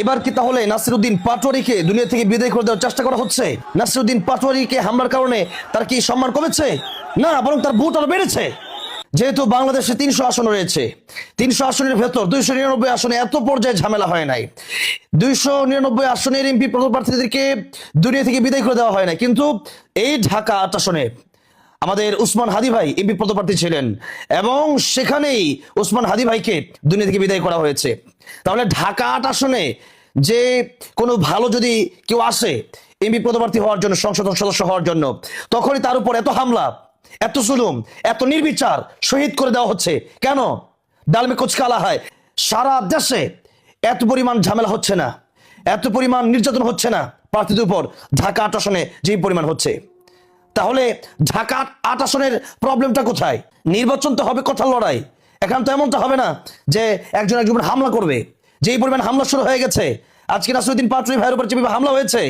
এবার কি তাহলে নাসিরউদ্দিন পাটোয়ারিকে দুনিয়া থেকে বিদায় করে দেওয়ার চেষ্টা করা হচ্ছে? নাসিরউদ্দিন পাটোয়ারিকে হামলার কারণে তার কি সম্মান কমেছে? না, বরং তার ভোট আরো বেড়েছে। যেহেতু বাংলাদেশে 300 আসন রয়েছে, 300 আসনের ভেতর 299 আসনে এত পর্যায়ে ঝামেলা হয় নাই। 299 আসনের এমপি পদপ্রার্থীদেরকে দুনিয়া থেকে বিদায় করে দেওয়া হয় না, কিন্তু এই ঢাকা 8 আসনে আমাদের উসমান হাদি ভাই এমপি পদপ্রার্থী ছিলেন এবং সেখানেই উসমান হাদি ভাইকে দুনিয়া থেকে বিদায় করা হয়েছে। তাহলে ঢাকা 8 আসনে যে কোনো ভালো যদি কেউ আসে এমপি পদপ্রার্থী হওয়ার জন্য, সংসদ সদস্য হওয়ার জন্য, তখনই তার উপর এত হামলা, এত জুলুম, এত নির্বিচার শহীদ করে দেওয়া হচ্ছে কেন? ডালমে কুচকালা হয়। সারা দেশে এত পরিমাণ ঝামেলা হচ্ছে না, এত পরিমাণ নির্যাতন হচ্ছে না প্রার্থীদের উপর ঢাকা 8 আসনে যে পরিমাণ হচ্ছে। তাহলে ঢাকা 8 আসনের প্রবলেমটা কোথায়? নির্বাচন তো হবে কথার লড়াই। এখন তো এমনটা হবে না যে একজন হামলা করবে। যেই পরিমাণ হামলা শুরু হয়ে গেছে, আজকে নাসিরউদ্দিন পাটোয়ারি ভাইয়ের উপর যেভাবে হামলা হয়েছে,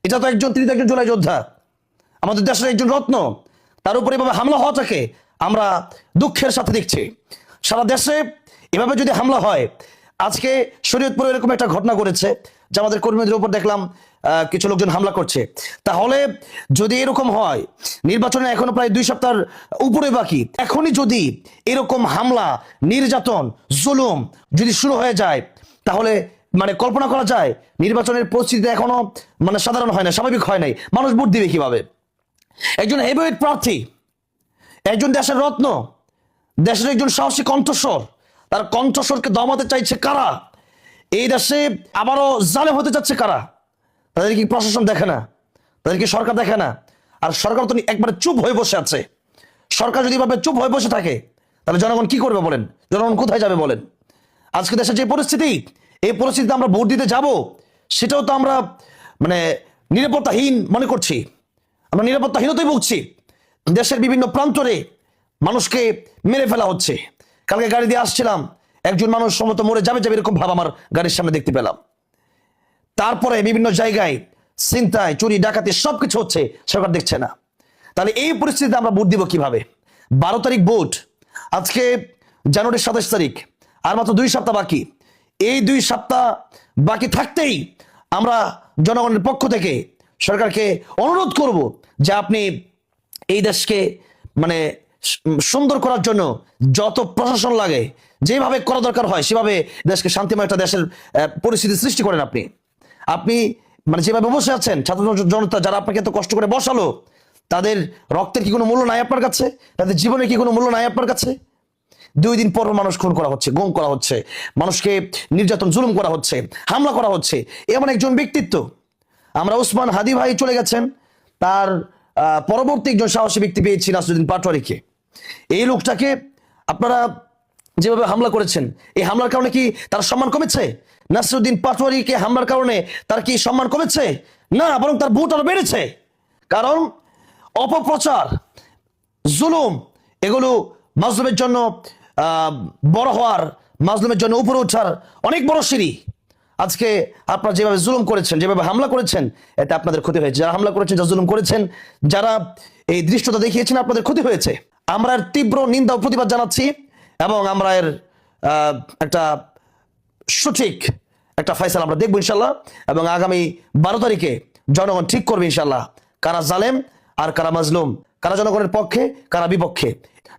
এটা তো তিনি তো একজন জুলাই যোদ্ধা, আমাদের দেশের একজন রত্ন, তার উপরে এভাবে হামলা হওয়াটাকে আমরা দুঃখের সাথে দেখছি। সারা দেশে এভাবে যদি হামলা হয়, আজকে শরীয়তপুরে এরকম একটা ঘটনা করেছে যে আমাদের কর্মীদের উপর দেখলাম কিছু লোকজন হামলা করছে। তাহলে যদি এরকম হয়, নির্বাচনে এখনো প্রায় 2 সপ্তাহের উপরে বাকি, এখনই যদি এরকম হামলা, নির্যাতন, জুলুম যদি শুরু হয়ে যায়, তাহলে কল্পনা করা যায় নির্বাচনের পরিস্থিতি এখনো সাধারণ হয় না, স্বাভাবিক হয় নাই। মানুষ ভোট দিবে কিভাবে? একজন হেভিওয়েট প্রার্থী, একজন দেশের রত্ন, দেশের একজন সাহসী কণ্ঠস্বর, তার কণ্ঠস্বরকে দমাতে চাইছে কারা? এই দেশে আবারও জালেম হতে যাচ্ছে কারা? তাদের কি প্রশাসন দেখে না? তাদের কি সরকার দেখে না? আর সরকার তো একবারে চুপ হয়ে বসে আছে। সরকার যদি এভাবে চুপ হয়ে বসে থাকে, তাহলে জনগণ কি করবে বলেন? জনগণ কোথায় যাবে বলেন? আজকে দেশের যে পরিস্থিতি, এই পরিস্থিতিতে আমরা ভোট দিতে যাব, সেটাও তো আমরা নিরাপত্তাহীন মনে করছি। আমরা নিরাপত্তাহীনতাই ভুগছি। দেশের বিভিন্ন প্রান্তরে মানুষকে মেরে ফেলা হচ্ছে। কালকে গাড়ি দিয়ে আসছিলাম, একজন মানুষ সম্ভবত মরে যাবে এরকম ভাব আমার গাড়ির সামনে দেখতে পেলাম। তারপরে বিভিন্ন জায়গায় ছিনতাই, চুরি, ডাকাতি সবকিছু হচ্ছে, সরকার দেখছে না। তাহলে এই পরিস্থিতিতে আমরা ভোট দিব কিভাবে? 12 তারিখ ভোট, আজকে জানুয়ারির 27 তারিখ, আর মাত্র 2 সপ্তাহ বাকি। এই 2 সপ্তাহ বাকি থাকতেই আমরা জনগণের পক্ষ থেকে সরকারকে অনুরোধ করব যে আপনি এই দেশকে সুন্দর করার জন্য যত প্রশাসন লাগে, যেভাবে করা দরকার হয় সেভাবে দেশকে শান্তিময় একটা দেশের পরিস্থিতি সৃষ্টি করেন। আপনি যেভাবে বসে আছেন, ছাত্র জনতা যারা আপনাকে এত কষ্ট করে বসালো, তাদের রক্তের কি কোনো মূল্য নাই আপনার কাছে? তাদের জীবনের কি কোনো মূল্য নাই আপনার কাছে? 2 দিন পর মানুষ খুন করা হচ্ছে, গুম করা হচ্ছে, মানুষকে নির্যাতন, জুলুম করা হচ্ছে, হামলা করা হচ্ছে। এমন একজন ব্যক্তিত্ব, আমরা উসমান হাদি ভাই চলে গেছেন, তার পরবর্তী একজন সাহসী ব্যক্তি পেয়েছি নাসিরউদ্দিন পাটোয়ারিকে। এই লোকটাকে আপনারা যেভাবে হামলা করেছেন, এই হামলার কারণে কি তার সম্মান কমেছে? নাসিরউদ্দিন পাটোয়ারিকে হামলার কারণে তার কি সম্মান কমেছে? না, বরং তার ভোট আরো বেড়েছে। কারণ অপপ্রচার, জুলুম, এগুলো মাজলুমের জন্য বড় হওয়ার, মাজলুমের জন্য উপরে ওঠার অনেক বড় সিঁড়ি। আজকে আপনারা যেভাবে জুলুম করেছেন, যেভাবে হামলা করেছেন, এটা আপনাদের ক্ষতি হয়েছে। যারা হামলা করেছেন, যারা জুলুম করেছেন, যারা এই দৃশ্যটা দেখিয়েছেন, আপনাদের ক্ষতি হয়েছে। আমরা এর তীব্র নিন্দা ও প্রতিবাদ জানাচ্ছি এবং আমরা এর একটা সঠিক একটা ফয়সালা আমরা দেখবো ইনশাল্লাহ। এবং আগামী 12 তারিখে জনগণ ঠিক করবে ইনশাল্লাহ কারা জালেম আর কারা মাজলুম, কারা জনগণের পক্ষে, কারা বিপক্ষে,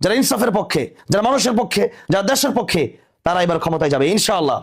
যারা ইনসাফের পক্ষে, যারা মানুষের পক্ষে, যারা দেশের পক্ষে, তারা এবার ক্ষমতায় যাবে ইনশাআল্লাহ।